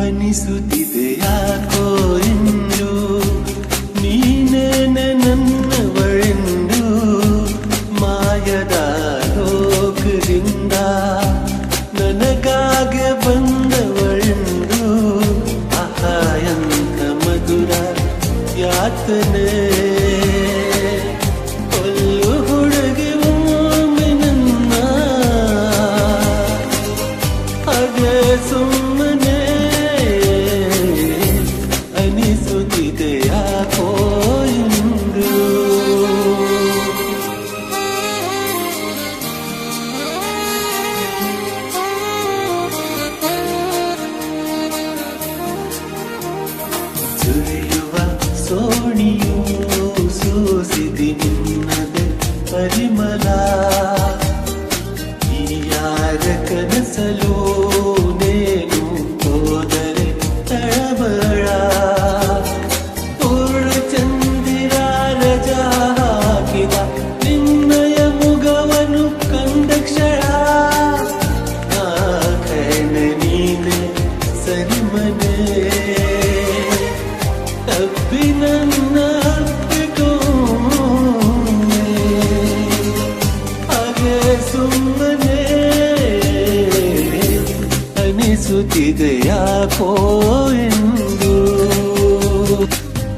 ಅನಿಸುತ್ತಿದೆ ಯಾಕೋ ಎಂದು ನೀನೇನೆ ನನ್ನವಳೆಂದು ಮಾಯದ ಲೋಕದಿಂದ ನನಗಾಗೆ ಬಂದವಳೆಂದು ಎಂಥ ಮಧುರ ಯಾತನೆ ಕೊಲ್ಲು ಹುಡುಗಿ ಒಮ್ಮೆ ನನ್ನ ಹಾಗೆ ಸುಮ್ಮನೆ ಅನಿಸುತ್ತಿದೆ ಯಾಕೋ ಎಂದು ಸುರಿಯುವ ಸೋಣಿಯು ಸೋಸಿದೆ ನಿನ್ನದೆ ಪರಿಮಳ